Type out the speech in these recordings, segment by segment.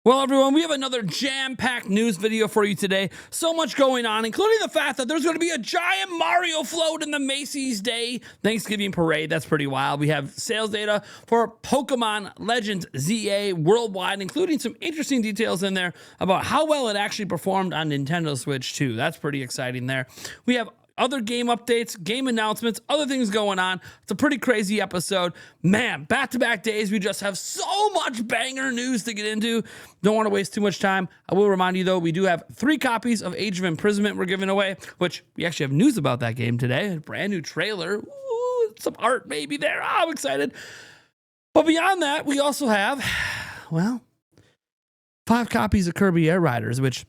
Well, everyone, we have another jam-packed news video for you today. So much going on, including the fact that there's going to be a giant Mario float in the Macy's Day Thanksgiving Parade. That's pretty wild. We have sales data for Pokemon Legends ZA worldwide, including some interesting details in there about how well it actually performed on Nintendo Switch 2. That's pretty exciting there. We have other game updates, game announcements, other things going on. It's a pretty crazy episode. Man, back-to-back days, we just have so much banger news to get into. Don't want to waste too much time. I will remind you, though, we do have 3 copies of Age of Imprisonment we're giving away, which we actually have news about that game today. A brand new trailer. Ooh, some art maybe there. Oh, I'm excited. But beyond that, we also have, well, 5 copies of Kirby Air Riders, which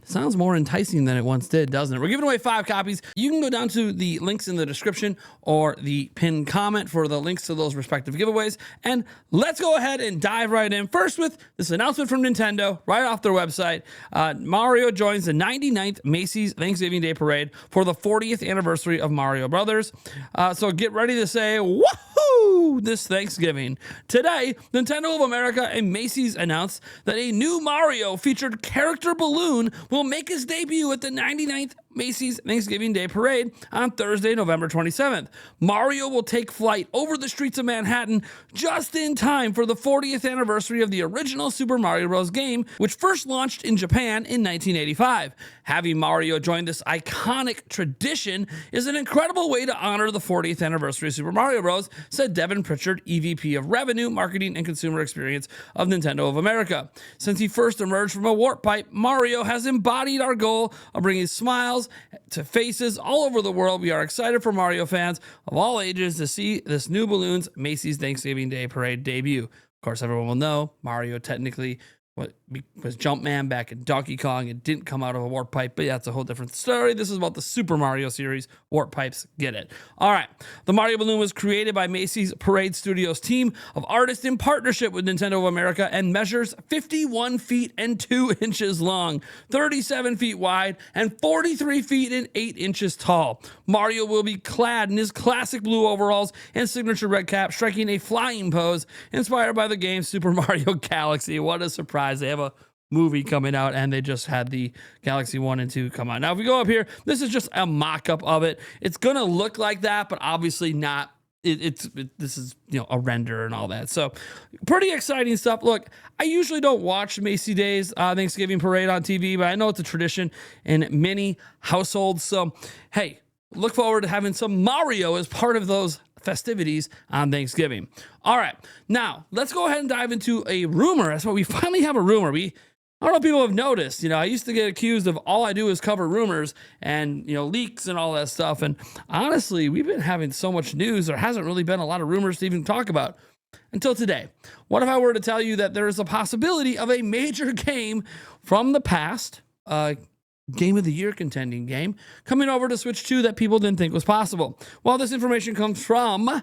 sounds more enticing than it once did, doesn't it? We're giving away 5 copies. You can go down to the links in the description or the pinned comment for the links to those respective giveaways. And let's go ahead and dive right in. First with this announcement from Nintendo right off their website. Mario joins the 99th Macy's Thanksgiving Day Parade for the 40th anniversary of Mario Brothers. So get ready to say, woohoo, this Thanksgiving. Today, Nintendo of America and Macy's announced that a new Mario featured character balloon will make his debut at the 99th Macy's Thanksgiving Day Parade on Thursday, November 27th. Mario will take flight over the streets of Manhattan just in time for the 40th anniversary of the original Super Mario Bros. Game, which first launched in Japan in 1985. Having Mario join this iconic tradition is an incredible way to honor the 40th anniversary of Super Mario Bros., said Devin Pritchard, EVP of Revenue, Marketing, and Consumer Experience of Nintendo of America. Since he first emerged from a warp pipe, Mario has embodied our goal of bringing smiles to faces all over the world. We are excited for Mario fans of all ages to see this new balloon's Macy's Thanksgiving Day Parade debut. Of course, everyone will know Mario technically was Jumpman back in Donkey Kong. It didn't come out of a warp pipe, but yeah, that's a whole different story. This is about the Super Mario series. Warp pipes, get it. All right. The Mario balloon was created by Macy's Parade Studios team of artists in partnership with Nintendo of America and measures 51 feet and 2 inches long, 37 feet wide, and 43 feet and 8 inches tall. Mario will be clad in his classic blue overalls and signature red cap, striking a flying pose inspired by the game Super Mario Galaxy. What a surprise. They have a movie coming out, and they just had the Galaxy 1 and 2 come out. Now, if we go up here, this is just a mock-up of it. It's going to look like that, but obviously not. This is, a render and all that. So pretty exciting stuff. Look, I usually don't watch Macy Day's Thanksgiving Parade on TV, but I know it's a tradition in many households. So, hey, look forward to having some Mario as part of those festivities on Thanksgiving. All right, now let's go ahead and dive into a rumor. That's why we finally have a rumor. I don't know if people have noticed, I used to get accused of all I do is cover rumors and, leaks and all that stuff. And honestly, we've been having so much news. There hasn't really been a lot of rumors to even talk about until today. What if I were to tell you that there is a possibility of a major game from the past, Game of the Year contending game, coming over to Switch 2 that people didn't think was possible? Well, this information comes from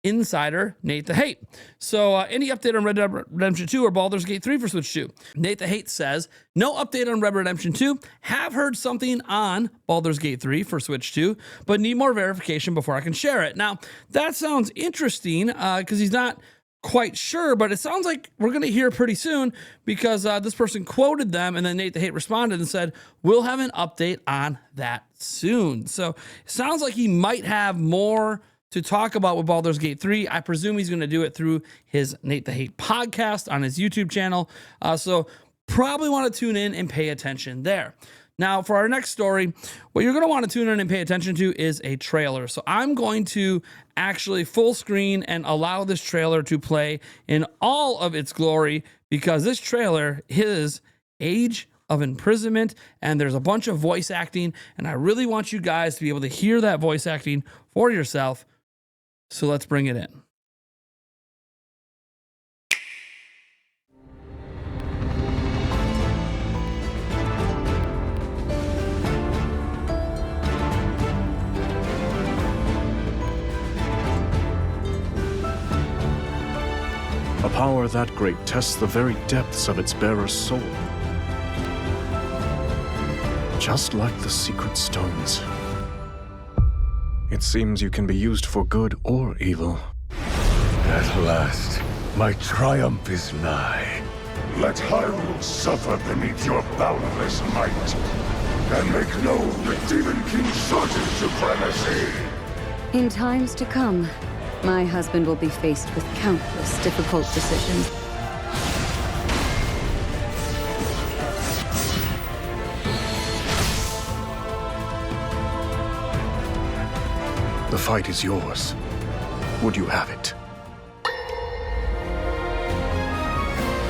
insider Nate the Hate. So any update on Red Dead Redemption 2 or Baldur's Gate 3 for Switch 2? Nate the Hate says, no update on Red Dead Redemption 2. Have heard something on Baldur's Gate 3 for Switch 2, but need more verification before I can share it. Now, that sounds interesting because he's not quite sure, but it sounds like we're going to hear pretty soon because this person quoted them, and then Nate the Hate responded and said, we'll have an update on that soon. So it sounds like he might have more to talk about with Baldur's Gate 3. I presume he's going to do it through his Nate the Hate podcast on his YouTube channel. So probably want to tune in and pay attention there. Now, for our next story, what you're going to want to tune in and pay attention to is a trailer. So I'm going to actually full screen and allow this trailer to play in all of its glory because this trailer is Age of Imprisonment, and there's a bunch of voice acting, and I really want you guys to be able to hear that voice acting for yourself. So let's bring it in. A power that great tests the very depths of its bearer's soul. Just like the secret stones. It seems you can be used for good or evil. At last, my triumph is nigh. Let Hyrule suffer beneath your boundless might, and make known the Demon King's shorted supremacy. In times to come, my husband will be faced with countless difficult decisions. The fight is yours. Would you have it?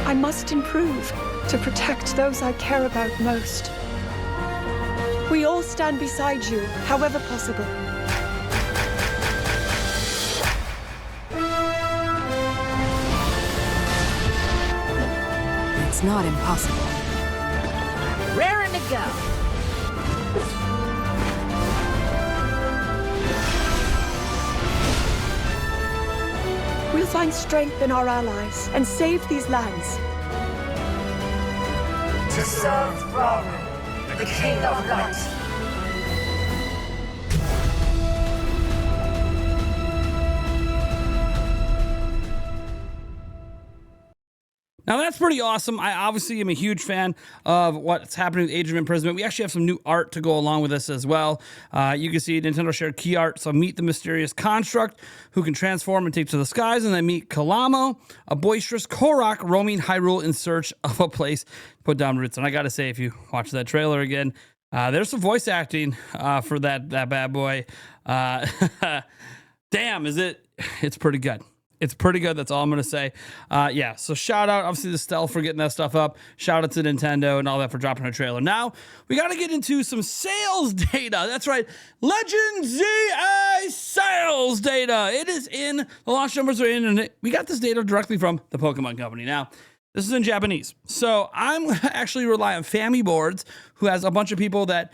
I must improve to protect those I care about most. We all stand beside you, however possible. It's not impossible. Raring to go. We'll find strength in our allies and save these lands. To serve Thrawn, the King of Light. Now that's pretty awesome. I obviously am a huge fan of what's happening with Age of Imprisonment. We actually have some new art to go along with this as well. You can see Nintendo shared key art. So meet the mysterious construct who can transform and take to the skies, and then meet Kalamo, a boisterous Korok roaming Hyrule in search of a place to put down roots. And I got to say, if you watch that trailer again, there's some voice acting for that bad boy. Damn, it's pretty good. It's pretty good. That's all I'm going to say. Yeah, so shout out, obviously, to Stealth for getting that stuff up. Shout out to Nintendo and all that for dropping a trailer. Now, we got to get into some sales data. That's right. Legend ZA sales data. It is in. The launch numbers are in, and we got this data directly from the Pokemon Company. Now, this is in Japanese. So I'm actually rely on Family Boards, who has a bunch of people that,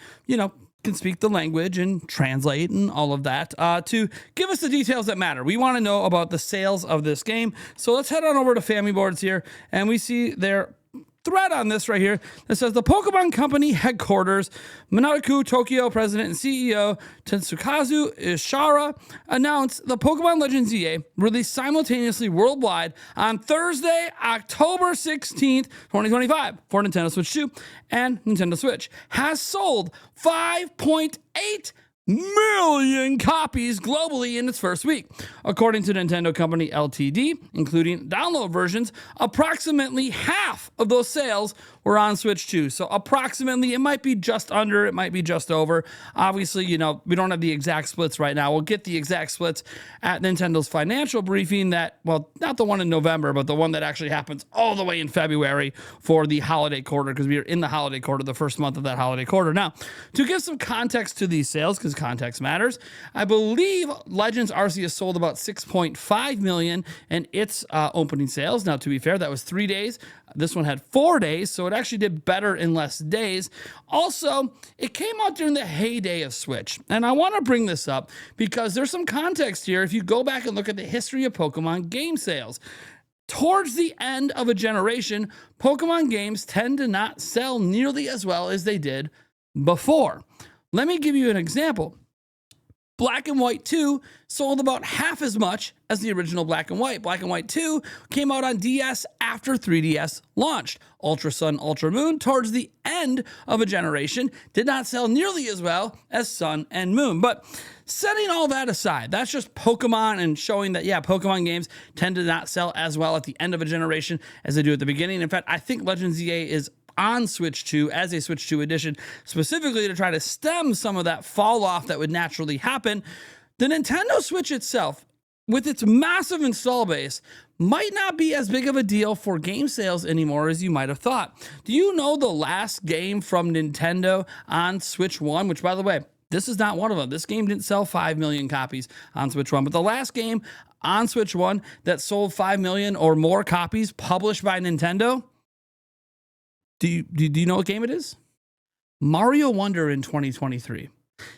can speak the language and translate and all of that to give us the details that matter. We want to know about the sales of this game. So let's head on over to Family Boards here, and we see their thread on this right here that says the Pokemon Company headquarters, Minato Tokyo president and CEO Tetsukazu Ishara announced the Pokemon Legends EA released simultaneously worldwide on Thursday, October 16th, 2025 for Nintendo Switch 2 and Nintendo Switch has sold 5.8 million copies globally in its first week. According to Nintendo Company Ltd., including download versions, approximately half of those sales were on Switch 2. So approximately, it might be just under, it might be just over. Obviously, we don't have the exact splits right now. We'll get the exact splits at Nintendo's financial briefing not the one in November, but the one that actually happens all the way in February for the holiday quarter, because we are in the holiday quarter, the first month of that holiday quarter. Now, to give some context to these sales, because context matters, I believe Legends Arceus sold about 6.5 million in its opening sales. Now, to be fair, that was 3 days. This one had 4 days, so it actually did better in less days. Also, it came out during the heyday of Switch. And I want to bring this up because there's some context here. If you go back and look at the history of Pokemon game sales, towards the end of a generation, Pokemon games tend to not sell nearly as well as they did before. Let me give you an example. Black and White 2 sold about half as much as the original Black and White. Black and White 2 came out on DS after 3DS launched. Ultra Sun, Ultra Moon, towards the end of a generation, did not sell nearly as well as Sun and Moon. But setting all that aside, that's just Pokemon and showing that, Pokemon games tend to not sell as well at the end of a generation as they do at the beginning. In fact, I think Legends EA is on Switch 2 as a Switch 2 edition, specifically to try to stem some of that fall off that would naturally happen. The Nintendo Switch itself, with its massive install base, might not be as big of a deal for game sales anymore as you might have thought. Do you know the last game from Nintendo on Switch 1, which, by the way, this is not one of them. This game didn't sell 5 million copies on Switch 1, but the last game on Switch 1 that sold 5 million or more copies published by Nintendo, do you know what game it is? Mario Wonder in 2023.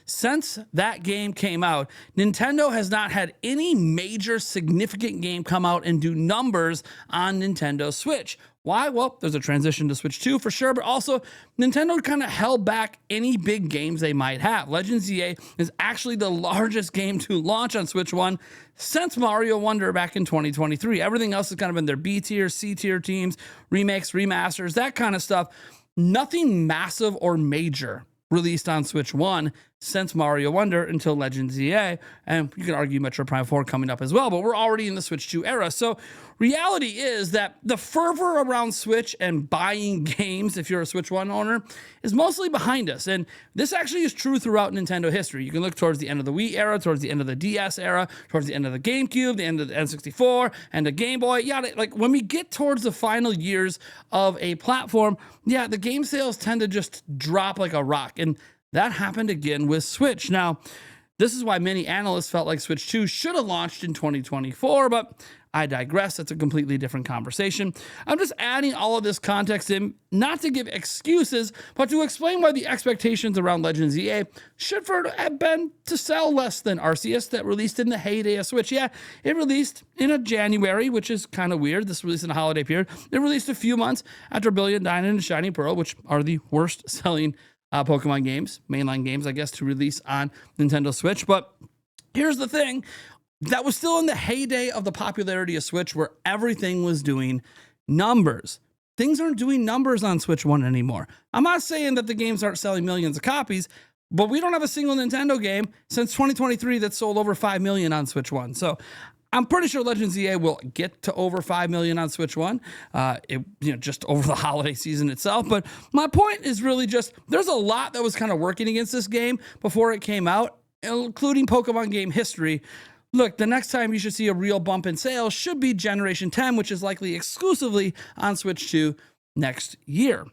Since that game came out, Nintendo has not had any major significant game come out and do numbers on Nintendo Switch. Why? Well, there's a transition to Switch 2 for sure, but also Nintendo kind of held back any big games they might have. Legends EA is actually the largest game to launch on Switch 1 since Mario Wonder back in 2023. Everything else has kind of been their B tier, C tier teams, remakes, remasters, that kind of stuff. Nothing massive or major released on Switch 1 since Mario Wonder until Legends EA, and you can argue Metro Prime 4 coming up as well, but we're already in the Switch 2 era. So reality is that the fervor around Switch and buying games, if you're a Switch 1 owner, is mostly behind us. And this actually is true throughout Nintendo history. You can look towards the end of the Wii era, towards the end of the DS era, towards the end of the GameCube, the end of the N64, and the Game Boy. Yeah, like when we get towards the final years of a platform, yeah, the game sales tend to just drop like a rock. And that happened again with Switch. Now, this is why many analysts felt like Switch 2 should have launched in 2024, but I digress. That's a completely different conversation. I'm just adding all of this context in, not to give excuses, but to explain why the expectations around Legends EA should have been to sell less than Arceus that released in the heyday of Switch. Yeah, it released in a January, which is kind of weird. This released in a holiday period. It released a few months after Brilliant Diamond and Shining Pearl, which are the worst selling Pokemon games, mainline games, I guess, to release on Nintendo Switch. But here's the thing. That was still in the heyday of the popularity of Switch where everything was doing numbers. Things aren't doing numbers on Switch 1 anymore. I'm not saying that the games aren't selling millions of copies, but we don't have a single Nintendo game since 2023 that sold over 5 million on Switch 1. So I'm pretty sure Legends EA will get to over 5 million on Switch 1, just over the holiday season itself. But my point is really just there's a lot that was kind of working against this game before it came out, including Pokemon game history. Look, the next time you should see a real bump in sales should be Generation 10, which is likely exclusively on Switch 2 next year.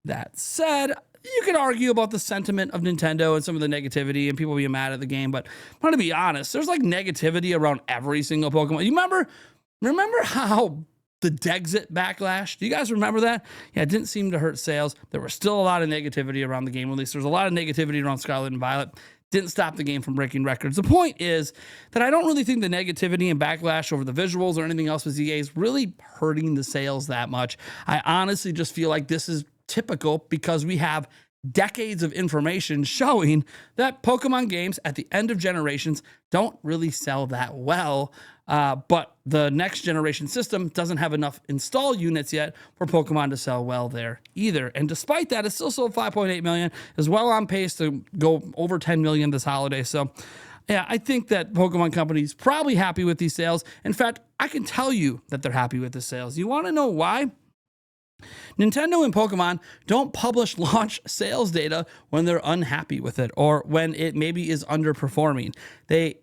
That said, you could argue about the sentiment of Nintendo and some of the negativity and people being mad at the game, but I'm going to be honest, there's like negativity around every single Pokemon. You remember how the Dexit backlash? Do you guys remember that? Yeah, it didn't seem to hurt sales. There was still a lot of negativity around the game release. There was a lot of negativity around Scarlet and Violet. Didn't stop the game from breaking records. The point is that I don't really think the negativity and backlash over the visuals or anything else with EA is really hurting the sales that much. I honestly just feel like this is typical because we have decades of information showing that Pokemon games at the end of generations don't really sell that well. But the next generation system doesn't have enough install units yet for Pokemon to sell well there either. And despite that, it still sold 5.8 million, is well on pace to go over 10 million this holiday. So yeah, I think that Pokemon Company's probably happy with these sales. In fact, I can tell you that they're happy with the sales. You want to know why? Nintendo and Pokemon don't publish launch sales data when they're unhappy with it or when it maybe is underperforming. They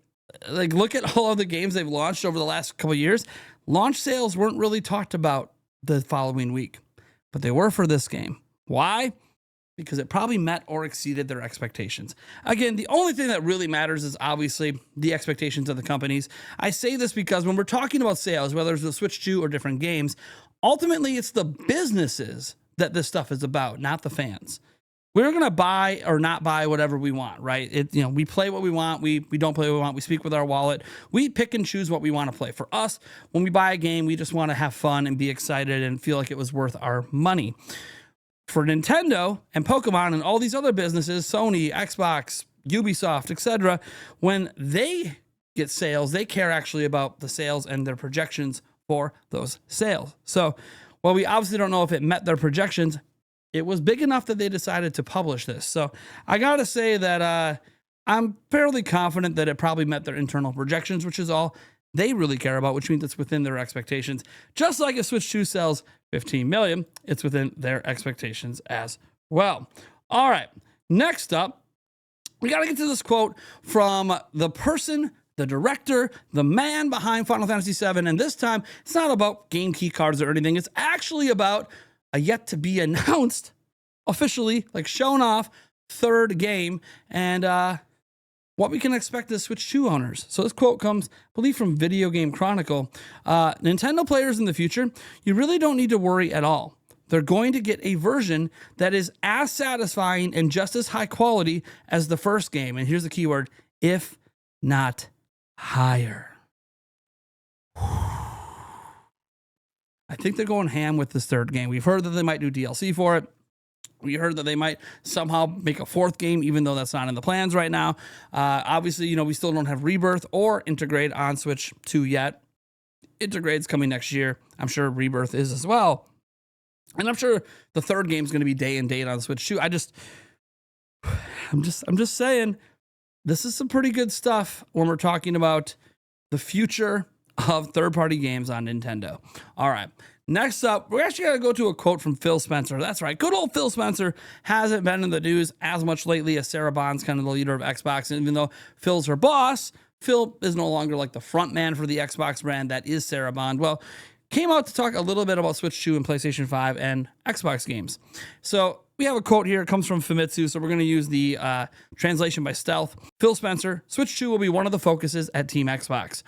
look at all of the games they've launched over the last couple of years. Launch sales weren't really talked about the following week, but they were for this game. Why? Because it probably met or exceeded their expectations. Again, the only thing that really matters is obviously the expectations of the companies. I say this because when we're talking about sales, whether it's the Switch 2 or different games, ultimately it's the businesses that this stuff is about, not the fans. We're going to buy or not buy whatever we want, right? We play what we want. We don't play what we want. We speak with our wallet. We pick and choose what we want to play. For us, when we buy a game, we just want to have fun and be excited and feel like it was worth our money. For Nintendo and Pokemon and all these other businesses, Sony, Xbox, Ubisoft, etc., when they get sales, they care actually about the sales and their projections for those sales. So while we obviously don't know if it met their projections, it was big enough that they decided to publish this. So I got to say that I'm fairly confident that it probably met their internal projections, which is all they really care about, which means it's within their expectations. Just like if Switch 2 sells 15 million, it's within their expectations as well. All right, next up, we got to get to this quote from the person, the director, the man behind Final Fantasy VII. And this time, it's not about game key cards or anything. It's actually about a yet to be announced, officially, shown off, third game, and what we can expect as Switch 2 owners. So this quote comes, I believe, from Video Game Chronicle. Nintendo players in the future, you really don't need to worry at all. They're going to get a version that is as satisfying and just as high quality as the first game. And here's the keyword, if not higher. I think they're going ham with this third game. We've heard that they might do DLC for it. We heard that they might somehow make a fourth game, even though that's not in the plans right now. Obviously, you know, we still don't have Rebirth or Integrate on Switch 2 yet. Integrate's coming next year. I'm sure Rebirth is as well. And I'm sure the third game is going to be day and date on Switch 2. I'm just saying, this is some pretty good stuff when we're talking about the future of third-party games on Nintendo. All right. Next up, we're actually going to go to a quote from Phil Spencer. That's right. Good old Phil Spencer hasn't been in the news as much lately as Sarah Bond's kind of the leader of Xbox. And even though Phil's her boss, Phil is no longer like the front man for the Xbox brand that is Sarah Bond. Well, came out to talk a little bit about Switch 2 and PlayStation 5 and Xbox games. So we have a quote here. It comes from Famitsu, so we're going to use the translation by Stealth. Phil Spencer, Switch 2 will be one of the focuses at Team Xbox.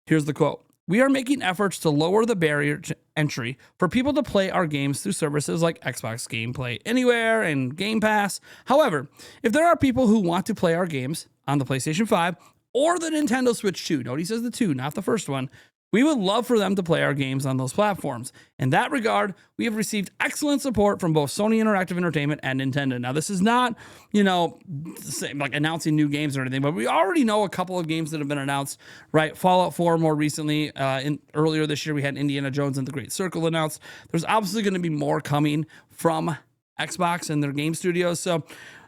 Here's the quote. We are making efforts to lower the barrier to entry for people to play our games through services like Xbox Gameplay Anywhere and Game Pass. However, if there are people who want to play our games on the PlayStation 5 or the Nintendo Switch 2, note he says the 2, not the first one, we would love for them to play our games on those platforms. In that regard, we have received excellent support from both Sony Interactive Entertainment and Nintendo. Now, this is not, you know, like announcing new games or anything, but we already know a couple of games that have been announced, right? Fallout 4 more recently. Earlier this year, we had Indiana Jones and the Great Circle announced. There's obviously going to be more coming from Xbox and their game studios. So,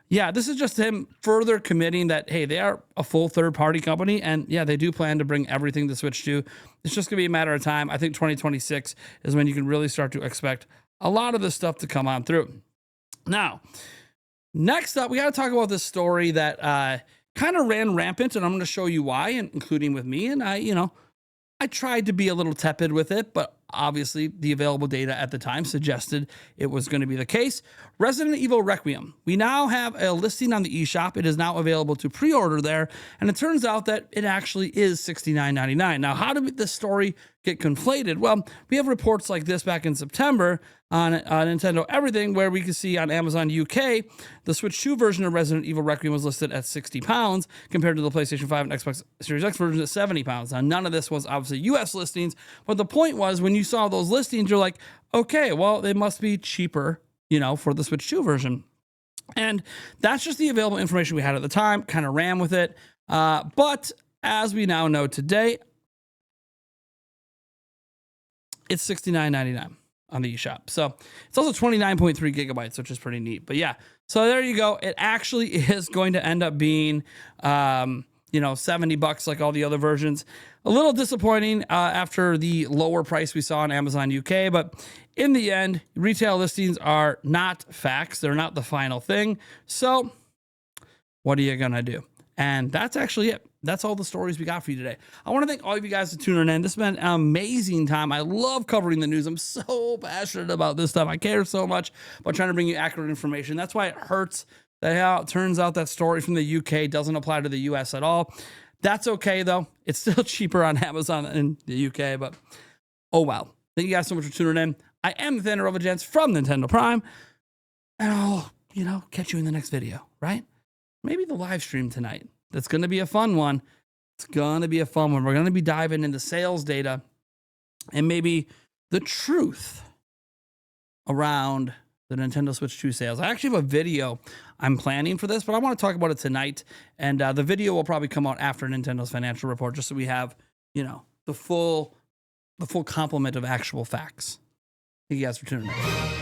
yeah, this is just him further committing that, hey, they are a full third-party company, and yeah, they do plan to bring everything to Switch 2. It's just going to be a matter of time. I think 2026 is when you can really start to expect a lot of this stuff to come on through. Now, next up, we got to talk about this story that kind of ran rampant, and I'm going to show you why, and including with me. And I tried to be a little tepid with it, but obviously the available data at the time suggested it was going to be the case. Resident Evil Requiem. We now have a listing on the eShop. It is now available to pre-order there, and it turns out that it actually is $69.99. Now, how did this story get conflated? Well, we have reports like this back in September on Nintendo Everything, where we can see on Amazon UK, the Switch 2 version of Resident Evil Requiem was listed at £60 compared to the PlayStation 5 and Xbox Series X version at £70. Now, none of this was obviously US listings, but the point was when you saw those listings, you're like, okay, well, they must be cheaper, for the Switch 2 version. And that's just the available information we had at the time, kind of ran with it. But as we now know today, it's $69.99 on the eShop. So it's also 29.3 gigabytes, which is pretty neat. But yeah, so there you go. It actually is going to end up being, $70 like all the other versions. A little disappointing after the lower price we saw on Amazon UK, but in the end, retail listings are not facts. They're not the final thing. So what are you going to do? And that's actually it. That's all the stories we got for you today. I want to thank all of you guys for tuning in. This has been an amazing time. I love covering the news. I'm so passionate about this stuff. I care so much about trying to bring you accurate information. That's why it hurts that it turns out that story from the UK doesn't apply to the US at all. That's okay, though. It's still cheaper on Amazon in the UK, but oh well. Thank you guys so much for tuning in. I am the Thunder of Gents from Nintendo Prime, and I'll, catch you in the next video, right? Maybe the live stream tonight. That's going to be a fun one. It's going to be a fun one. We're going to be diving into sales data and maybe the truth around the Nintendo Switch 2 sales. I actually have a video I'm planning for this, but I want to talk about it tonight. And the video will probably come out after Nintendo's financial report, just so we have, the full complement of actual facts. Thank you guys for tuning in.